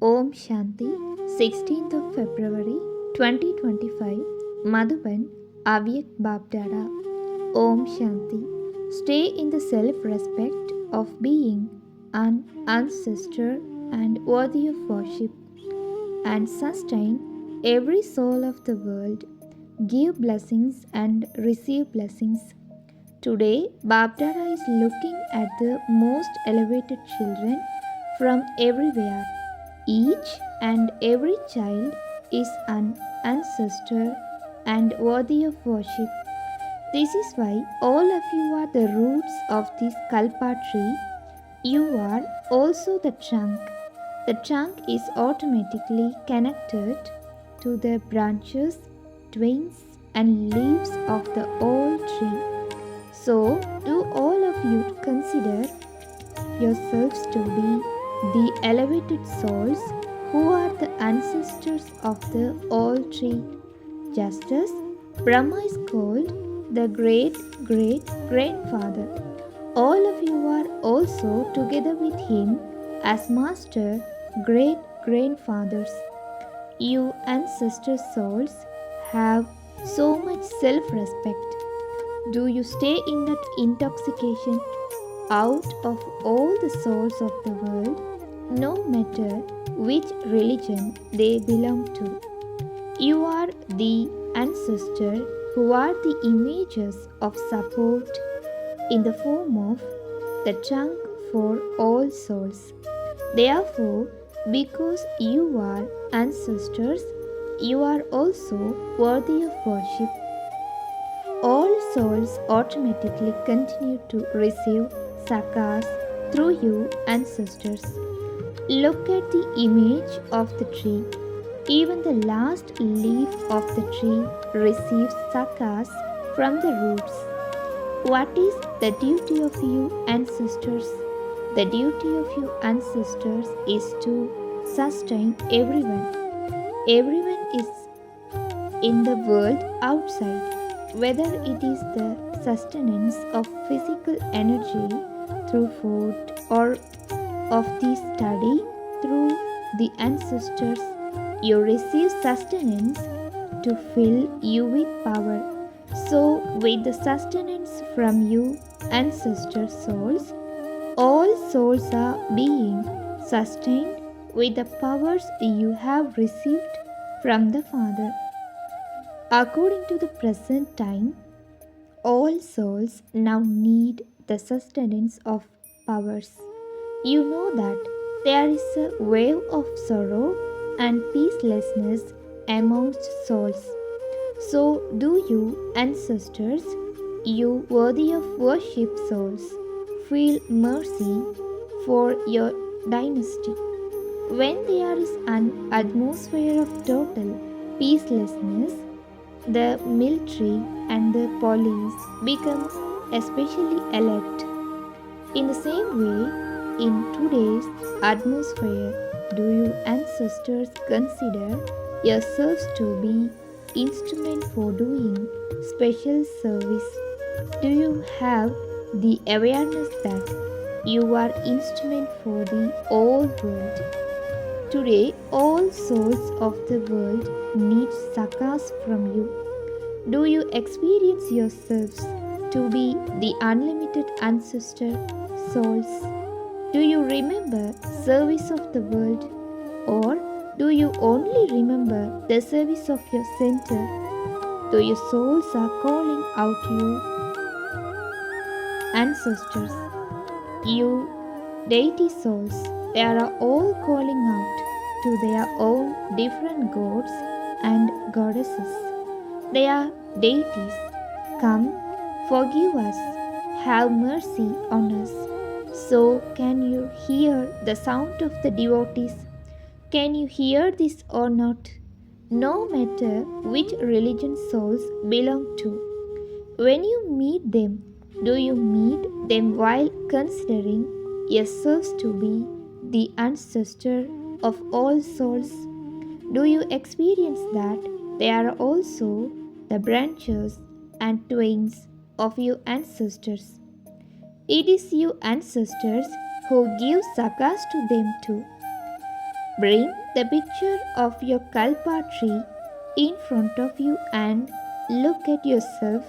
Om Shanti, 16th of February 2025, Madhuban, Avyakt Babdada. Om Shanti. Stay in the self-respect of being an ancestor and worthy of worship, and sustain every soul of the world. Give blessings and receive blessings. Today, Babdada is looking at the most elevated children from everywhere. Each and every child is an ancestor and worthy of worship. This is why all of you are the roots of this kalpa tree. You are also the trunk. The trunk is automatically connected to the branches, twigs, and leaves of the old tree. So, do all of you consider yourselves to be the elevated souls who are the ancestors of the old tree, just as Brahma is called the great great grandfather. All of you are also together with him as master great grandfathers. You ancestor souls have so much self respect. Do you stay in that intoxication out of all the souls of the world, no matter which religion they belong to? You are the ancestor who are the images of support in the form of the trunk for all souls. Therefore, because you are ancestors, you are also worthy of worship. All souls automatically continue to receive sakas through you ancestors. Look at the image of the tree. Even the last leaf of the tree receives sakas from the roots. What is the duty of you ancestors? The duty of you ancestors is to sustain everyone. Everyone is in the world outside, whether it is the sustenance of physical energy through food or of the study through the ancestors. You receive sustenance to fill you with power. So, with the sustenance from you, ancestor souls, all souls are being sustained with the powers you have received from the Father. According to the present time, all souls now need the sustenance of powers. You know that there is a wave of sorrow and peacelessness amongst souls. So, do you, ancestors, you worthy of worship souls, feel mercy for your dynasty. When there is an atmosphere of total peacelessness, the military and the police become especially alert. In the same way, in today's atmosphere, do you ancestors consider yourselves to be instrument for doing special service? Do you have the awareness that you are instrument for the whole world? Today, all souls of the world need sakas from you. Do you experience yourselves to be the unlimited ancestor souls? Do you remember service of the world, or do you only remember the service of your center? Do your souls are calling out you ancestors, you deity souls? They are all calling out to their own different gods and goddesses. They are deities. Come, forgive us, have mercy on us. So, can you hear the sound of the devotees? Can you hear this or not? No matter which religion souls belong to, when you meet them, do you meet them while considering yourselves to be the ancestor of all souls? Do you experience that they are also the branches and twigs of your ancestors? It is you ancestors who give sakas to them too. Bring the picture of your kalpa tree in front of you and look at yourself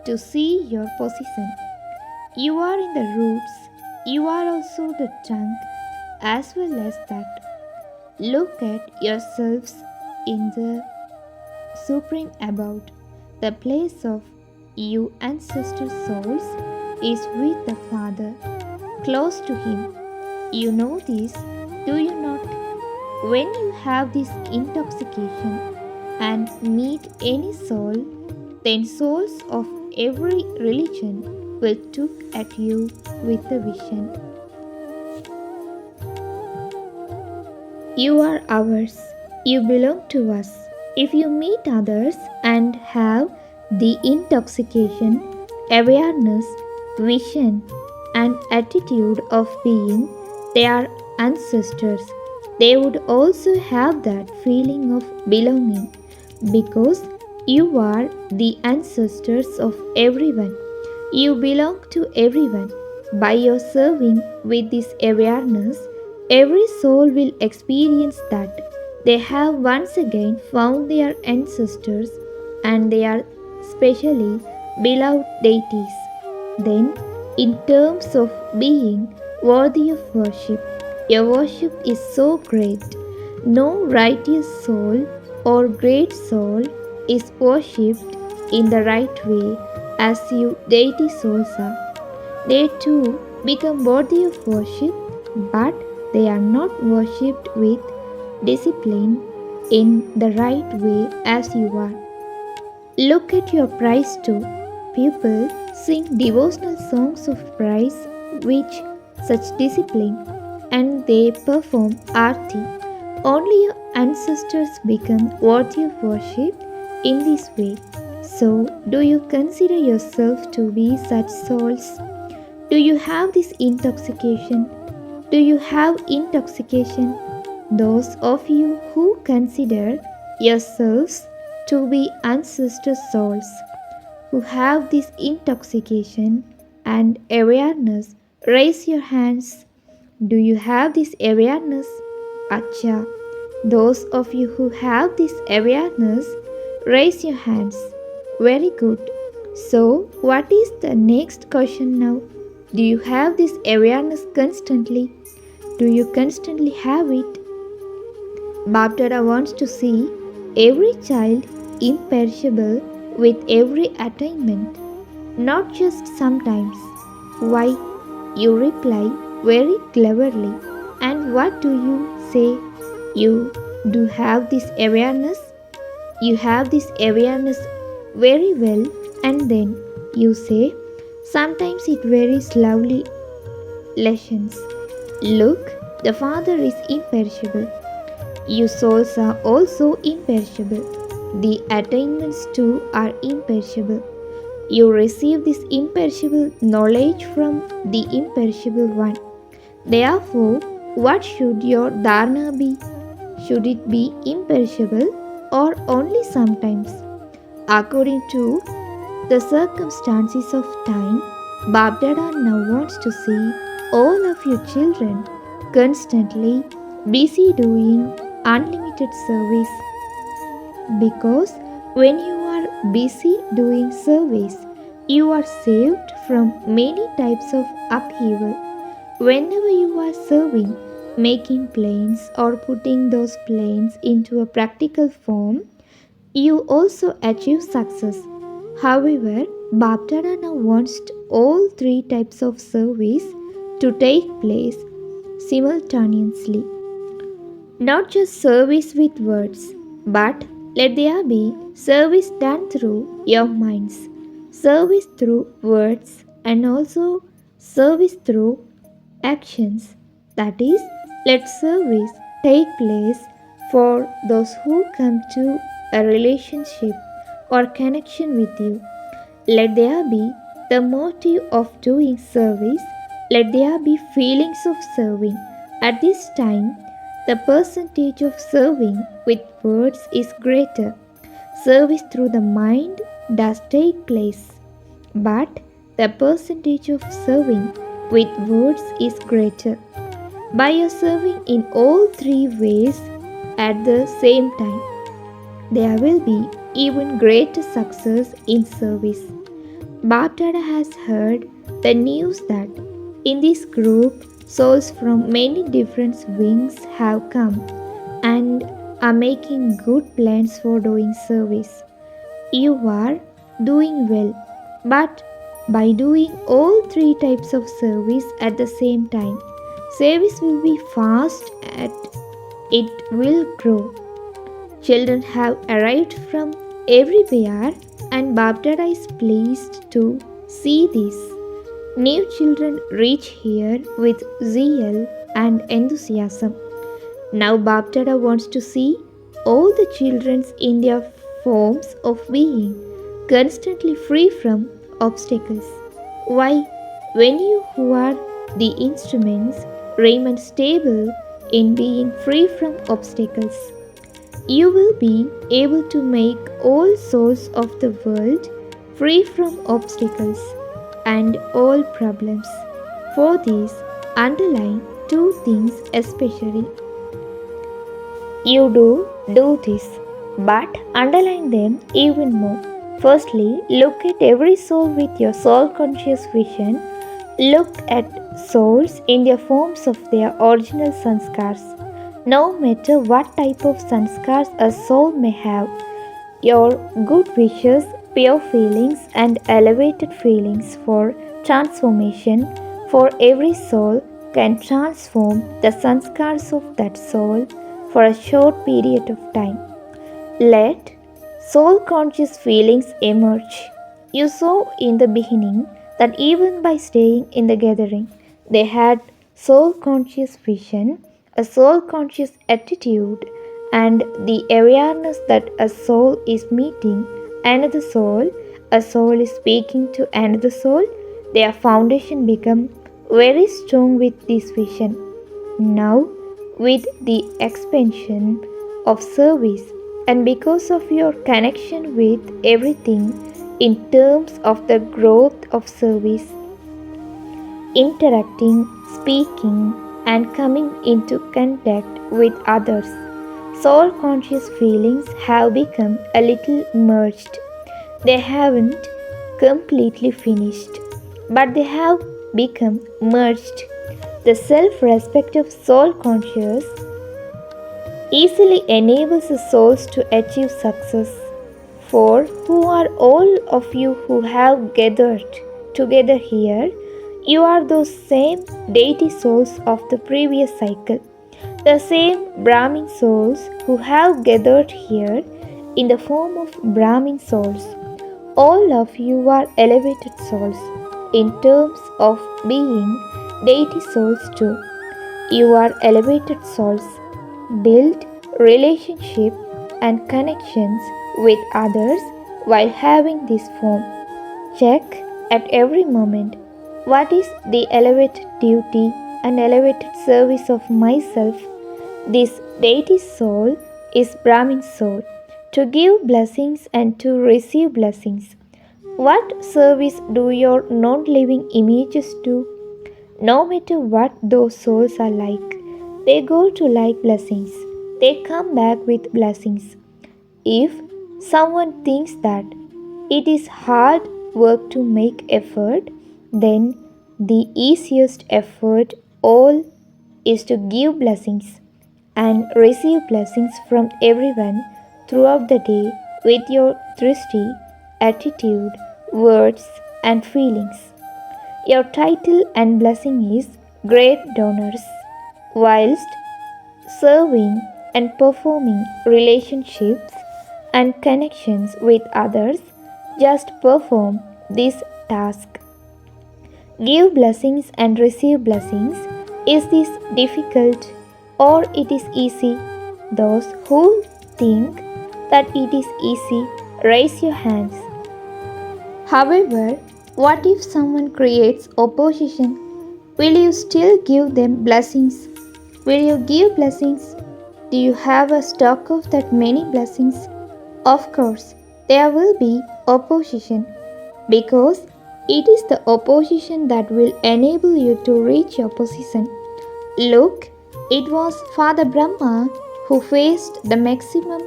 to see your position. You are in the roots, you are also the trunk, as well as that. Look at yourselves in the supreme abode. The place of you ancestor souls is with the Father, close to Him. You know this, do you not? When you have this intoxication and meet any soul, then souls of every religion will look at you with a vision. You are ours. You belong to us. If you meet others and have the intoxication, awareness, vision, and attitude of being their ancestors, they would also have that feeling of belonging because you are the ancestors of everyone. You belong to everyone. By your serving with this awareness, every soul will experience that they have once again found their ancestors and they are specially beloved deities. Then, in terms of being worthy of worship, your worship is so great. No righteous soul or great soul is worshipped in the right way as you deity souls are. They too become worthy of worship, but they are not worshipped with discipline in the right way as you are. Look at your praise too. People sing devotional songs of praise with such discipline and they perform arti. Only your ancestors become worthy of worship in this way. So, do you consider yourself to be such souls? Do you have this intoxication? Do you have intoxication? Those of you who consider yourselves to be ancestor souls, who have this intoxication and awareness, raise your hands. Do you have this awareness? Acha. Those of you who have this awareness, raise your hands. Very good. So, what is the next question now? Do you have this awareness constantly? Do you constantly have it? Bapdada wants to see every child imperishable with every attainment, not just sometimes. Why? You reply very cleverly. And what do you say? You do have this awareness? You have this awareness very well, and then you say, sometimes it varies lovely lessons. Look, the Father is imperishable. You souls are also imperishable. The attainments too are imperishable. You receive this imperishable knowledge from the imperishable one. Therefore, what should your dharana be? Should it be imperishable or only sometimes? According to the circumstances of time, Bapdada now wants to see all of you children constantly busy doing unlimited service. Because when you are busy doing service, you are saved from many types of upheaval. Whenever you are serving, making planes or putting those planes into a practical form, you also achieve success. However, Bapdada now wants all three types of service to take place simultaneously. Not just service with words, but let there be service done through your minds, service through words, and also service through actions. That is, let service take place for those who come to a relationship or connection with you. Let there be the motive of doing service. Let there be feelings of serving. At this time, the percentage of serving with words is greater. Service through the mind does take place, but the percentage of serving with words is greater. By observing in all three ways at the same time, there will be even greater success in service. Baptada has heard the news that in this group, souls from many different wings have come and are making good plans for doing service. You are doing well, but by doing all three types of service at the same time, service will be fast and it will grow. Children have arrived from everywhere, and Baptada is pleased to see this. New children reach here with zeal and enthusiasm. Now Baptada wants to see all the children in their forms of being constantly free from obstacles. Why, when you who are the instruments remain stable in being free from obstacles, you will be able to make all souls of the world free from obstacles and all problems. For this, underline two things especially. You do this, but underline them even more. Firstly, look at every soul with your soul conscious vision. Look at souls in their forms of their original sanskars. No matter what type of sanskars a soul may have, your good wishes, pure feelings, and elevated feelings for transformation for every soul can transform the sanskars of that soul for a short period of time. Let soul conscious feelings emerge. You saw in the beginning that even by staying in the gathering, they had soul conscious vision, a soul conscious attitude, and the awareness that a soul is meeting another soul, a soul is speaking to another soul. Their foundation become very strong with this vision. Now, with the expansion of service, and because of your connection with everything in terms of the growth of service, interacting, speaking, and coming into contact with others, soul conscious feelings have become a little merged. They haven't completely finished, but they have become merged. The self respect of soul conscious easily enables the souls to achieve success. For who are all of you who have gathered together here? You are those same deity souls of the previous cycle, the same Brahmin souls who have gathered here in the form of Brahmin souls. All of you are elevated souls in terms of being deity souls too. You are elevated souls. Build relationship and connections with others while having this form. Check at every moment what is the elevated duty and elevated service of myself. This deity soul is Brahmin soul, to give blessings and to receive blessings. What service do your non-living images do? No matter what those souls are like, they go to like blessings. They come back with blessings. If someone thinks that it is hard work to make effort, then the easiest effort all is to give blessings and receive blessings from everyone throughout the day with your drishti, attitude, words, and feelings. Your title and blessing is Great Donors. Whilst serving and performing relationships and connections with others, just perform this task. Give blessings and receive blessings. Is this difficult or it is easy? Those who think that it is easy, raise your hands. However, what if someone creates opposition? Will you still give them blessings? Will you give blessings? Do you have a stock of that many blessings? Of course, there will be opposition, because it is the opposition that will enable you to reach your position. Look, it was Father Brahma who faced the maximum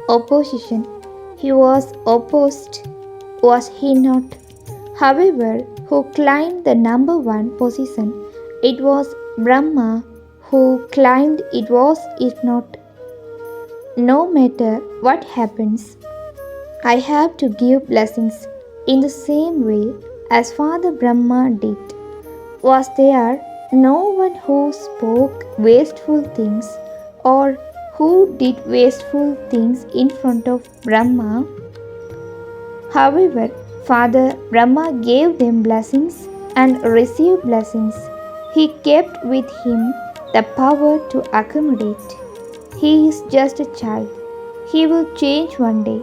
opposition. He was opposed, was he not? However, who claimed the number one position? It was Brahma who claimed it was it not. No matter what happens, I have to give blessings in the same way as Father Brahma did. Was there no one who spoke wasteful things or who did wasteful things in front of Brahma? However, Father Brahma gave them blessings and received blessings. He kept with him the power to accommodate. He is just a child. He will change one day.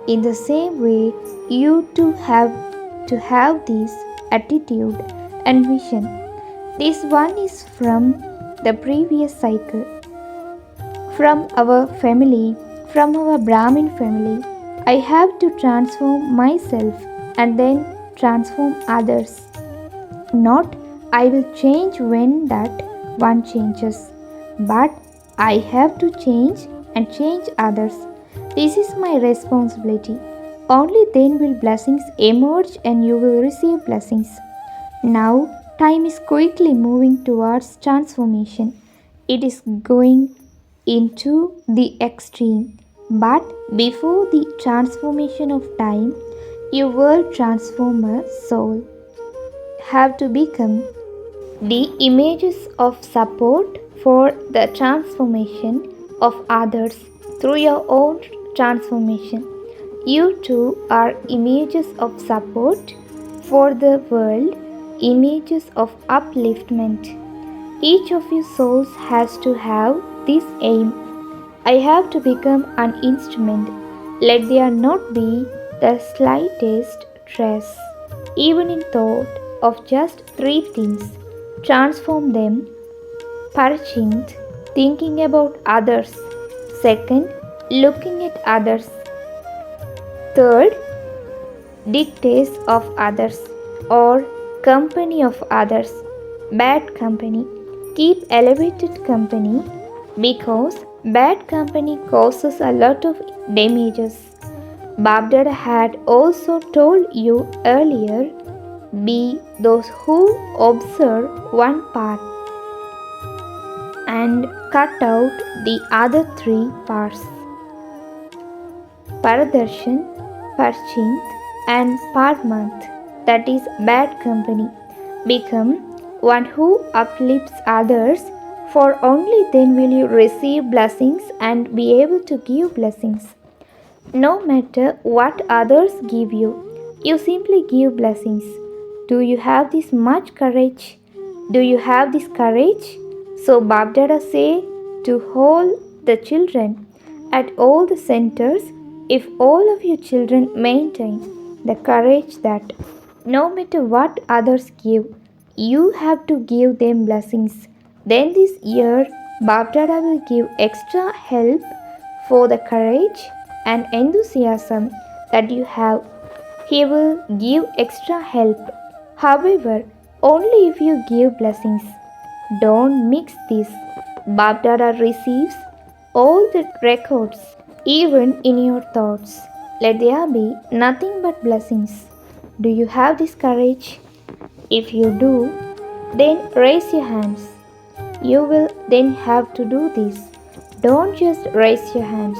In the same way, you too have to have this attitude and vision. This one is from the previous cycle, from our family, from our Brahmin family. I have to transform myself and then transform others. Not I will change when that one changes, but I have to change and change others. This is my responsibility. Only then will blessings emerge and you will receive blessings. Now, time is quickly moving towards transformation. It is going into the extreme. But before the transformation of time, your world transformer soul have to become the images of support for the transformation of others through your own transformation. You too are images of support for the world, images of upliftment. Each of you souls has to have this aim. I have to become an instrument. Let there not be the slightest trace, even in thought, of just three things. Transform them. Parchint, thinking about others. Second, looking at others. Third, dictates of others or company of others. Bad company. Keep elevated company because bad company causes a lot of damages. Babdada had also told you earlier, be those who observe one part and cut out the other three parts. Paradarshan, Parchint and Parmanth, that is bad company. Become one who uplifts others, for only then will you receive blessings and be able to give blessings. No matter what others give you, you simply give blessings. Do you have this much courage? Do you have this courage? So Babdada say to all the children at all the centers, if all of you children maintain the courage that no matter what others give, you have to give them blessings. Then this year, Babdada will give extra help for the courage and enthusiasm that you have. He will give extra help. However, only if you give blessings. Don't mix this. Babdada receives all the records, even in your thoughts. Let there be nothing but blessings. Do you have this courage? If you do, then raise your hands. You will then have to do this. Don't just raise your hands.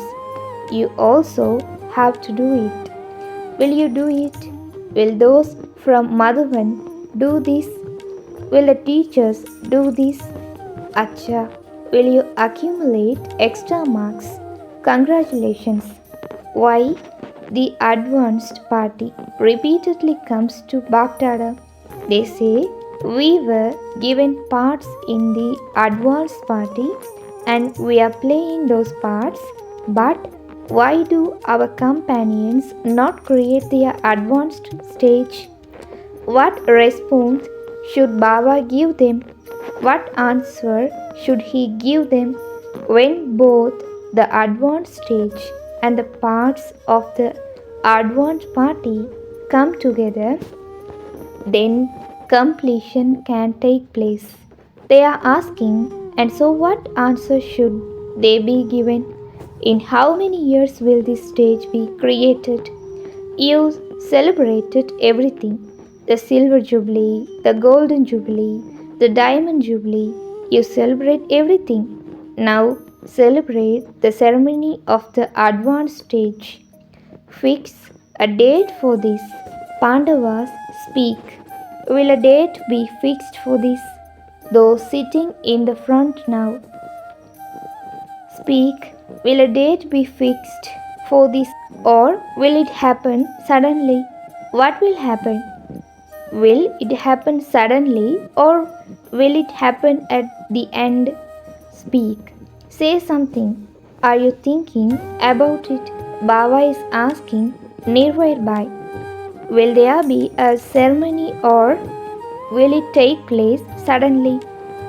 You also have to do it. Will you do it? Will those from Madhuvan do this? Will the teachers do this? Acha, will you accumulate extra marks? Congratulations. Why? The advanced party repeatedly comes to Baghdad. They say, we were given parts in the advanced party and we are playing those parts, but why do our companions not create their advanced stage? What response should Baba give them? What answer should he give them when both the advanced stage and the parts of the advanced party come together? Then completion can take place. They are asking, And so, what answer should they be given? In how many years will this stage be created? You celebrated everything: the silver jubilee, the golden jubilee, the diamond jubilee. You celebrate everything. Now celebrate the ceremony of the advanced stage. Fix a date for this. Pandavas speak. Will a date be fixed for this? Those sitting in the front now speak. Will a date be fixed for this, or will it happen suddenly? What will happen? Will it happen suddenly, or will it happen at the end? Speak. Say something. Are you thinking about it? Baba is asking nearby. Will there be a ceremony, or will it take place suddenly?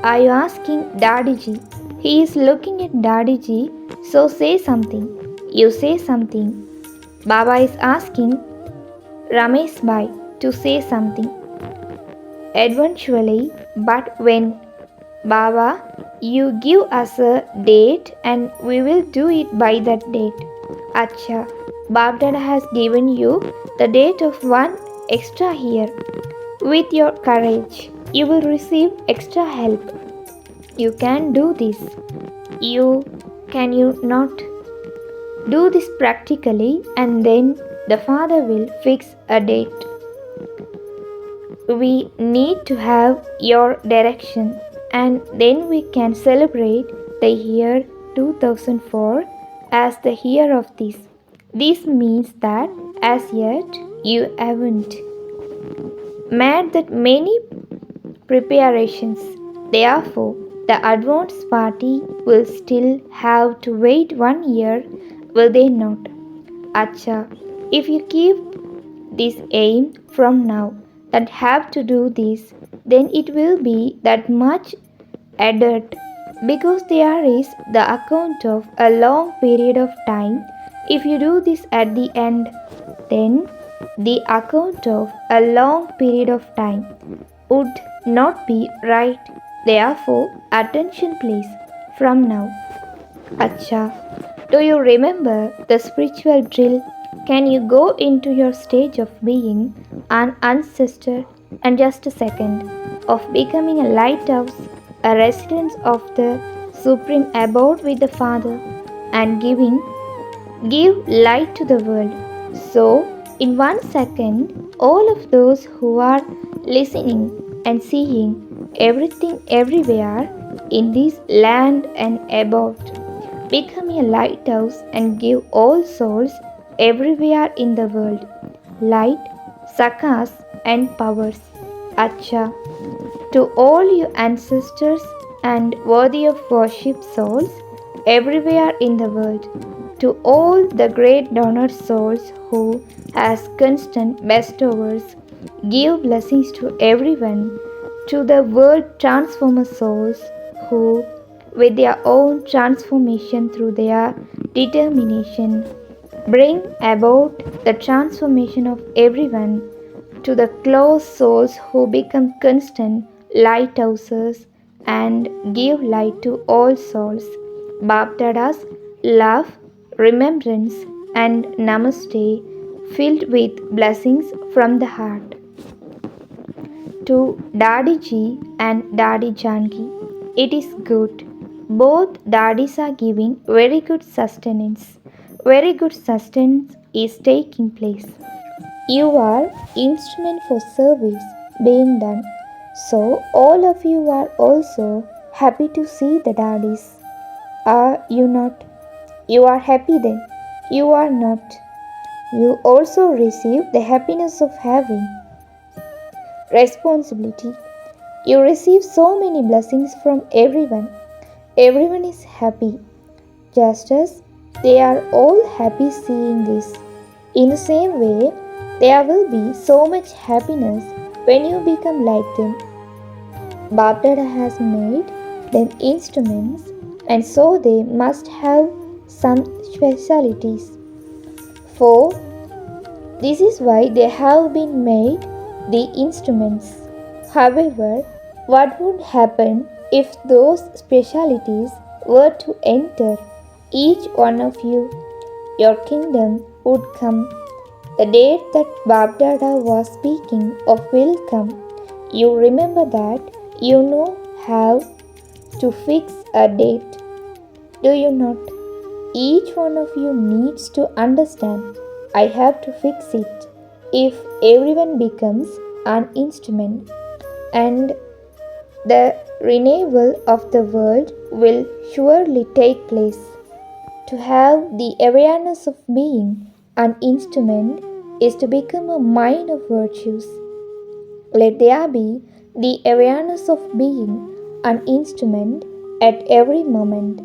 Are you asking Daddyji? He is looking at Daddyji, so say something. You say something. Baba is asking Ramesh Bhai to say something. Eventually, but when? Baba, you give us a date and we will do it by that date. Acha, Babdada has given you the date of one extra year. With your courage, you will receive extra help. You can do this. Can you not? Do this practically, and then the Father will fix a date. We need to have your direction, and then we can celebrate the year 2004 as the year of this. This means that as yet you haven't made that many preparations. Therefore, the advance party will still have to wait 1 year, will they not? Acha, if you keep this aim from now, that have to do this, then it will be that much added, because there is the account of a long period of time. If you do this at the end, then the account of a long period of time would not be right. Therefore, attention please from now. Acha, do you remember the spiritual drill? Can you go into your stage of being an ancestor and just a second of becoming a lighthouse, a residence of the Supreme Abode with the Father, and give light to the world? So, in 1 second, all of those who are listening and seeing everything everywhere in this land and about, become a lighthouse and give all souls everywhere in the world light, sakas, and powers. Acha, to all you ancestors and worthy of worship souls everywhere in the world, to all the great donor souls who, as constant bestowers, give blessings to everyone, to the world transformer souls who, with their own transformation through their determination, bring about the transformation of everyone, to the close souls who become constant lighthouses and give light to all souls. Baptada's love, remembrance, and namaste filled with blessings from the heart. To Daddy Ji and Daddy Janki, it is good. Both daddies are giving very good sustenance. Very good sustenance is taking place. You are instrument for service being done. So all of you are also happy to see the daddies. Are you not? You are happy then. You are not. You also receive the happiness of having responsibility. You receive so many blessings from everyone. Everyone is happy, just as they are all happy seeing this. In the same way, there will be so much happiness when you become like them. Babdada has made them instruments, and so they must have some specialities. For this is why they have been made the instruments. However, what would happen If those specialities were to enter each one of you, your kingdom would come. The date that Babdada was speaking of will come. You remember that. You know how to fix a date, do you not? Each one of you needs to understand I have to fix it if everyone becomes an instrument, and the renewal of the world will surely take place. To have the awareness of being an instrument is to become a mind of virtues. Let there be the awareness of being an instrument at every moment,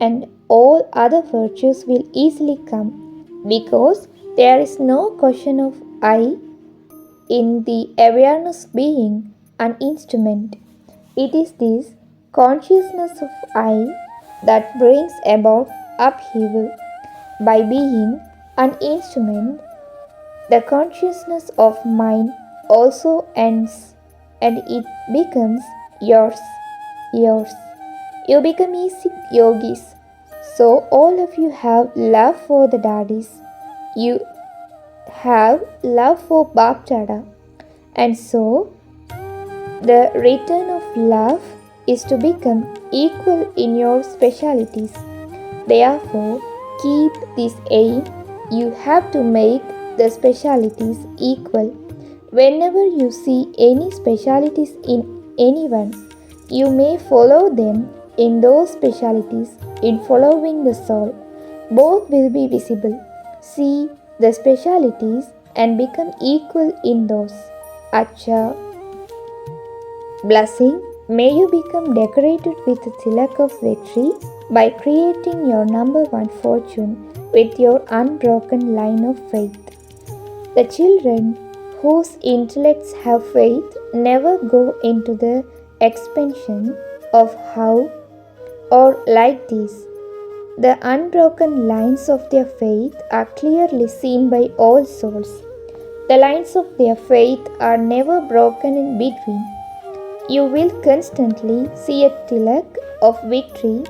and all other virtues will easily come because there is no question of I in the awareness being an instrument. It is this consciousness of I that brings about upheaval. By being an instrument, the consciousness of mind also ends and it becomes yours, yours. You become easy yogis. So all of you have love for the daddies. You have love for Baptada. And so the return of love is to become equal in your specialities. Therefore, keep this aim. You have to make the specialities equal. Whenever you see any specialities in anyone, you may follow them in those specialities in following the soul. Both will be visible. See the specialities and become equal in those. Acha. Blessing. May you become decorated with the tilak of victory by creating your number one fortune with your unbroken line of faith. The children whose intellects have faith never go into the expansion of how or like this. The unbroken lines of their faith are clearly seen by all souls. The lines of their faith are never broken in between. You will constantly see a tilak of victory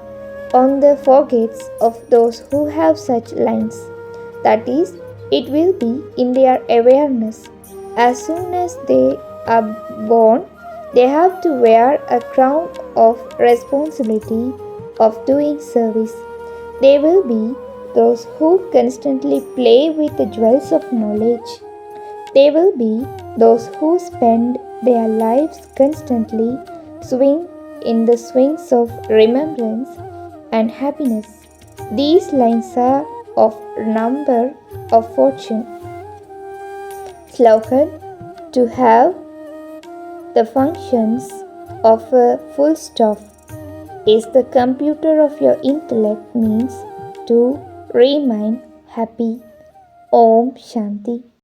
on the foreheads of those who have such lines. That is, it will be in their awareness. As soon as they are born, they have to wear a crown of responsibility of doing service. They will be those who constantly play with the jewels of knowledge. They will be those who spend their lives constantly swing in the swings of remembrance and happiness. These lines are of number of fortune. Slogan. To have the functions of a full stop is the computer of your intellect means to remain happy. Om Shanti.